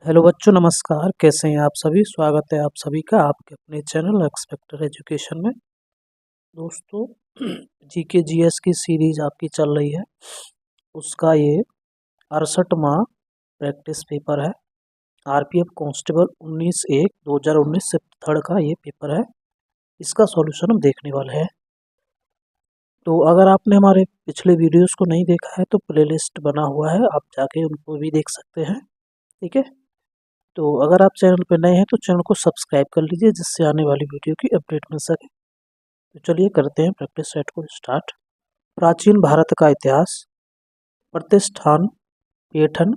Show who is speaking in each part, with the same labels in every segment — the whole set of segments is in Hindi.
Speaker 1: हेलो बच्चों, नमस्कार। कैसे हैं आप सभी? स्वागत है आप सभी का आपके अपने चैनल एक्सपेक्टर एजुकेशन में। दोस्तों, जीके जीएस की सीरीज आपकी चल रही है, उसका ये 68वां प्रैक्टिस पेपर है। आरपीएफ कांस्टेबल 19/1/2019 से थर्ड का ये पेपर है। इसका सॉल्यूशन हम देखने वाले हैं। तो अगर आपने हमारे पिछले वीडियोस को नहीं देखा है तो प्लेलिस्ट बना हुआ है, आप जाके उनको भी देख सकते हैं। ठीक है, तो अगर आप चैनल पर नए हैं तो चैनल को सब्सक्राइब कर लीजिए, जिससे आने वाली वीडियो की अपडेट मिल सके। तो चलिए करते हैं प्रैक्टिस सेट को स्टार्ट। प्राचीन भारत का इतिहास। प्रतिष्ठान पेठन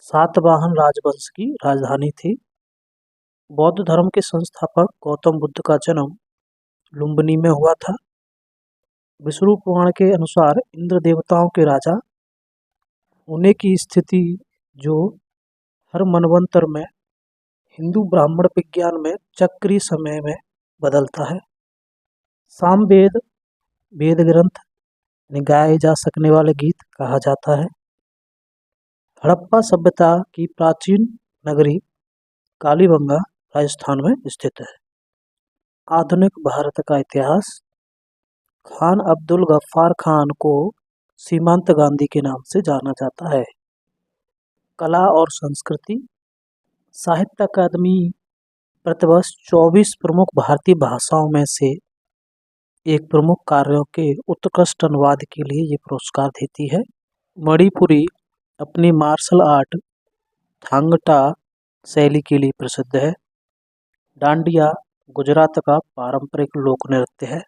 Speaker 1: सातवाहन राजवंश की राजधानी थी। बौद्ध धर्म के संस्थापक गौतम बुद्ध का जन्म लुम्बिनी में हुआ था। विष्णु पुराण के अनुसार इंद्र देवताओं के राजा होने की स्थिति जो हर मनवंतर में हिंदू ब्राह्मण विज्ञान में चक्रीय समय में बदलता है। सामवेद वेद ग्रंथ गाए जा सकने वाले गीत कहा जाता है। हड़प्पा सभ्यता की प्राचीन नगरी कालीबंगा राजस्थान में स्थित है। आधुनिक भारत का इतिहास। खान अब्दुल गफ्फार खान को सीमांत गांधी के नाम से जाना जाता है। कला और संस्कृति। साहित्य अकादमी प्रतिवर्ष 24 प्रमुख भारतीय भाषाओं में से एक प्रमुख कार्यों के उत्कृष्ट अनुवाद के लिए ये पुरस्कार देती है। मणिपुरी अपनी मार्शल आर्ट थांगटा शैली के लिए प्रसिद्ध है। डांडिया गुजरात का पारंपरिक लोक नृत्य है।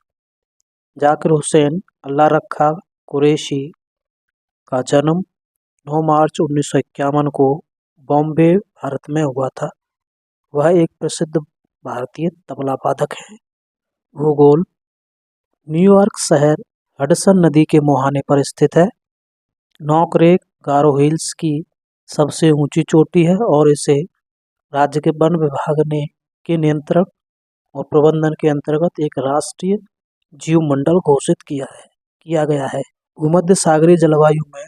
Speaker 1: जाकिर हुसैन अल्लाह रखा कुरैशी का जन्म 9 मार्च 1951 को बॉम्बे भारत में हुआ था। वह एक प्रसिद्ध भारतीय तबला वादक है। भूगोल। न्यूयॉर्क शहर हडसन नदी के मुहाने पर स्थित है। नॉकरेक गारो हिल्स की सबसे ऊंची चोटी है और इसे राज्य के वन विभाग ने के नियंत्रण और प्रबंधन के अंतर्गत एक राष्ट्रीय जीव मंडल घोषित किया गया है। भूमध्य सागरीय जलवायु में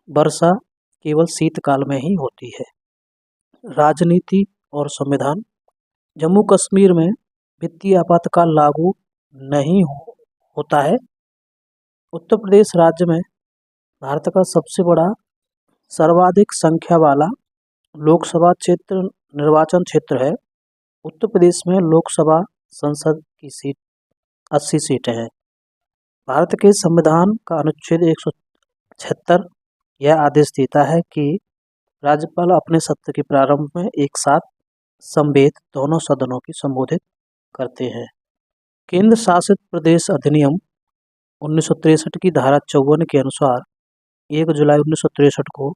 Speaker 1: वर्षा केवल शीतकाल में ही होती है। राजनीति और संविधान। जम्मू कश्मीर में वित्तीय आपातकाल लागू नहीं होता है। उत्तर प्रदेश राज्य में भारत का सबसे बड़ा सर्वाधिक संख्या वाला लोकसभा क्षेत्र निर्वाचन क्षेत्र है। उत्तर प्रदेश में लोकसभा संसद की सीट 80 सीटें हैं। भारत के संविधान का अनुच्छेद 176 यह आदेश देता है कि राज्यपाल अपने सत्र के प्रारंभ में एक साथ समवेत दोनों सदनों की संबोधित करते हैं। केंद्र शासित प्रदेश अधिनियम 1963 की धारा 54 के अनुसार 1 जुलाई 1963 को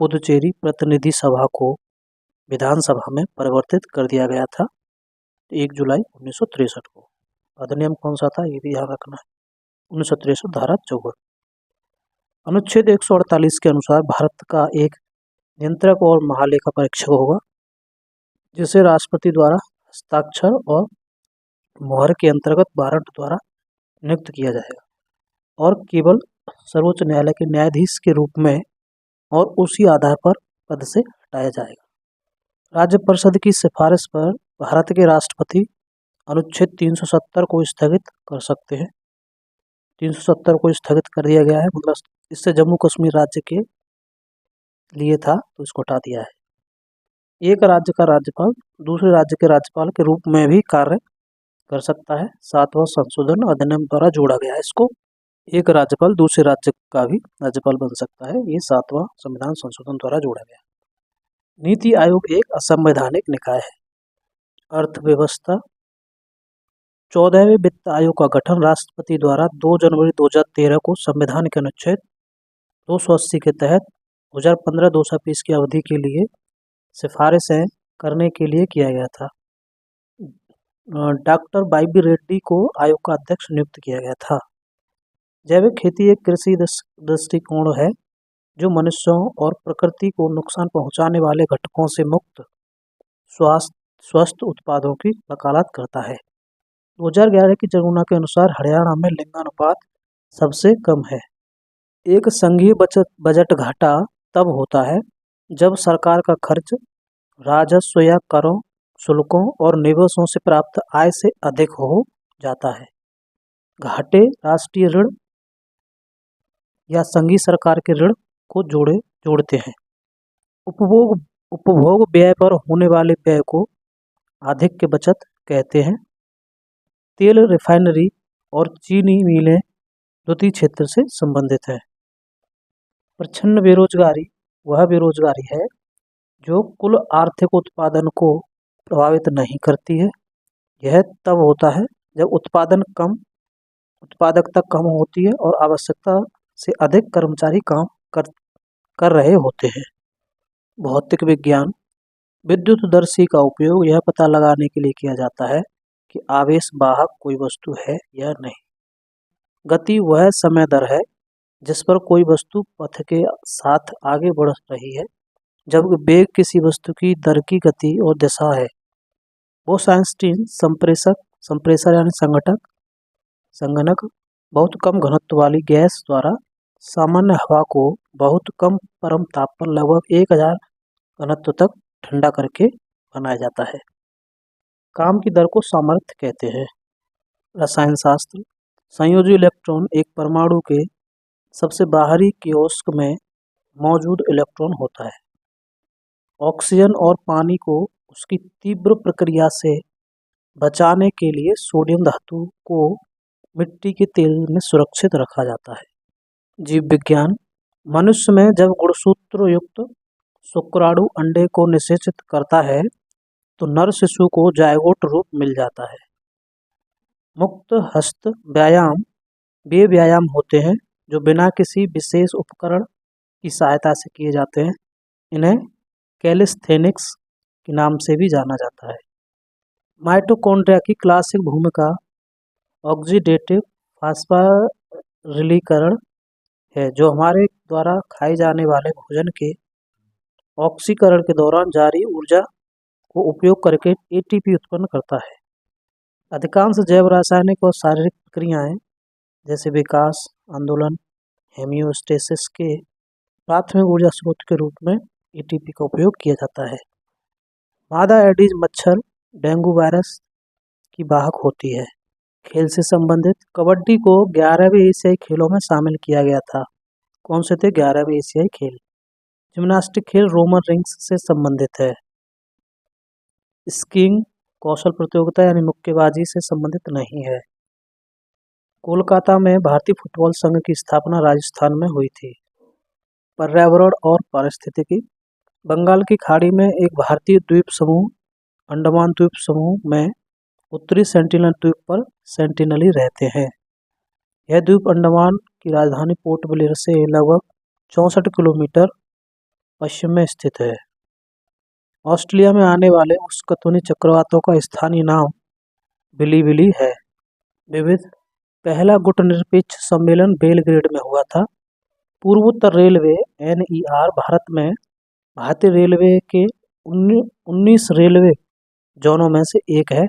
Speaker 1: पुदुचेरी प्रतिनिधि सभा को विधानसभा में परिवर्तित कर दिया गया था। 1 जुलाई 1963 को। अधिनियम कौन सा था ये भी ध्यान रखना है। 1963 धारा 54। अनुच्छेद 148 के अनुसार भारत का एक नियंत्रक और महालेखा परीक्षक होगा, जिसे राष्ट्रपति द्वारा हस्ताक्षर और मोहर के अंतर्गत वारंट द्वारा नियुक्त किया जाएगा और केवल सर्वोच्च न्यायालय के न्यायाधीश के रूप में और उसी आधार पर पद से हटाया जाएगा। राज्य परिषद की सिफारिश पर भारत के राष्ट्रपति अनुच्छेद 370 को स्थगित कर सकते हैं। 370 को स्थगित कर दिया गया है, मतलब इससे जम्मू कश्मीर राज्य के लिए था तो इसको हटा दिया है। एक राज्य का राज्यपाल दूसरे राज्य के राज्यपाल के रूप में भी कार्य कर सकता है। 7वां संशोधन अधिनियम द्वारा जोड़ा गया है इसको। एक राज्यपाल दूसरे राज्य का भी राज्यपाल बन सकता है, ये 7वां संविधान संशोधन द्वारा जोड़ा गया। नीति आयोग एक असंवैधानिक निकाय है। अर्थव्यवस्था। 14वें वित्त आयोग का गठन राष्ट्रपति द्वारा 2 जनवरी 2013 को संविधान के अनुच्छेद 280 के तहत 2015-2020 की अवधि के लिए सिफारिशें करने के लिए किया गया था। डॉक्टर वाईबी रेड्डी को आयोग का अध्यक्ष नियुक्त किया गया था। जैविक खेती एक कृषि दृष्टिकोण है जो मनुष्यों और प्रकृति को नुकसान पहुंचाने वाले घटकों से मुक्त स्वस्थ उत्पादों की वकालत करता है। 2011 की जनगणना के अनुसार हरियाणा में लिंगानुपात सबसे कम है। एक संघीय बजट घाटा तब होता है जब सरकार का खर्च राजस्व या करों, शुल्कों और निवेशों से प्राप्त आय से अधिक हो जाता है। घाटे राष्ट्रीय ऋण या संघीय सरकार के ऋण को जोड़ते हैं। उपभोग उपभोग व्यय पर होने वाले व्यय को आधिक्य बचत कहते हैं। तेल रिफाइनरी और चीनी मिलें द्वितीय क्षेत्र से संबंधित है। प्रच्छन्न बेरोजगारी वह बेरोजगारी है जो कुल आर्थिक उत्पादन को प्रभावित नहीं करती है। यह तब होता है जब उत्पादकता कम होती है और आवश्यकता से अधिक कर्मचारी काम कर रहे होते हैं। भौतिक विज्ञान विद्युतदर्शी का उपयोग यह पता लगाने के लिए किया जाता है कि आवेश वाहक कोई वस्तु है या नहीं। गति वह समय दर है जिस पर कोई वस्तु पथ के साथ आगे बढ़ रही है, जबकि वेग किसी वस्तु की दर की गति और दिशा है। बोस-आइंस्टीन संप्रेषर यानी संगणक बहुत कम घनत्व वाली गैस द्वारा सामान्य हवा को बहुत कम परम ताप पर लगभग 1000 घनत्व तक ठंडा करके बनाया जाता है। काम की दर को सामर्थ्य कहते हैं। रसायन शास्त्र संयोजी इलेक्ट्रॉन एक परमाणु के सबसे बाहरी कियोस्क में मौजूद इलेक्ट्रॉन होता है। ऑक्सीजन और पानी को उसकी तीव्र प्रक्रिया से बचाने के लिए सोडियम धातु को मिट्टी के तेल में सुरक्षित रखा जाता है। जीव विज्ञान मनुष्य में जब गुणसूत्र युक्त शुक्राणु अंडे को निषेचित करता है तो नर शिशु को जायगोट रूप मिल जाता है। मुक्त हस्त व्यायाम वे व्यायाम होते हैं जो बिना किसी विशेष उपकरण की सहायता से किए जाते हैं। इन्हें कैलिस्थेनिक्स के नाम से भी जाना जाता है। माइटोकॉन्ड्रिया की क्लासिक भूमिका ऑक्सीडेटिव फास्फारिलीकरण है, जो हमारे द्वारा खाए जाने वाले भोजन के ऑक्सीकरण के दौरान जारी ऊर्जा को उपयोग करके एटीपी उत्पन्न करता है। अधिकांश जैव रासायनिक और शारीरिक प्रक्रियाएं जैसे विकास, आंदोलन, हेमियोस्टेसिस के प्राथमिक ऊर्जा स्रोत के रूप में एटीपी का उपयोग किया जाता है। मादा एडीज मच्छर डेंगू वायरस की वाहक होती है। खेल से संबंधित कबड्डी को 11वें एशियाई खेलों में शामिल किया गया था। कौन से थे 11वें एशियाई खेल? जिम्नास्टिक खेल रोमन रिंग्स से संबंधित है। स्कीइंग कौशल प्रतियोगिता यानी मुक्केबाजी से संबंधित नहीं है। कोलकाता में भारतीय फुटबॉल संघ की स्थापना राजस्थान में हुई थी। पर्यावरण और पारिस्थितिकी बंगाल की खाड़ी में एक भारतीय द्वीप समूह अंडमान द्वीप समूह में उत्तरी सेंटिनल द्वीप पर सेंटिनली रहते हैं। यह द्वीप अंडमान की राजधानी पोर्ट ब्लेयर से लगभग 64 किलोमीटर पश्चिम में स्थित है। ऑस्ट्रेलिया में आने वाले उष्णकटिबंधीय चक्रवातों का स्थानीय नाम बिलीबिली है। विविध पहला गुटनिरपेक्ष सम्मेलन बेलग्रेड में हुआ था। पूर्वोत्तर रेलवे NER भारत में भारतीय रेलवे के 19 रेलवे जोनों में से एक है।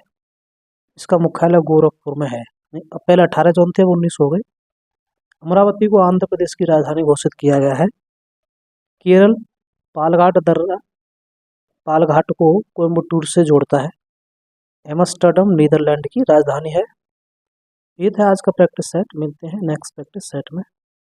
Speaker 1: इसका मुख्यालय गोरखपुर में है। पहले 18 जोन थे, वो 19 हो गए। अमरावती को आंध्र प्रदेश की राजधानी घोषित किया गया है। केरल पालघाट दर्रा पालघाट को कोयम्बटूर से जोड़ता है। एम्स्टर्डम नीदरलैंड की राजधानी है। ये था आज का प्रैक्टिस सेट। मिलते हैं नेक्स्ट प्रैक्टिस सेट में।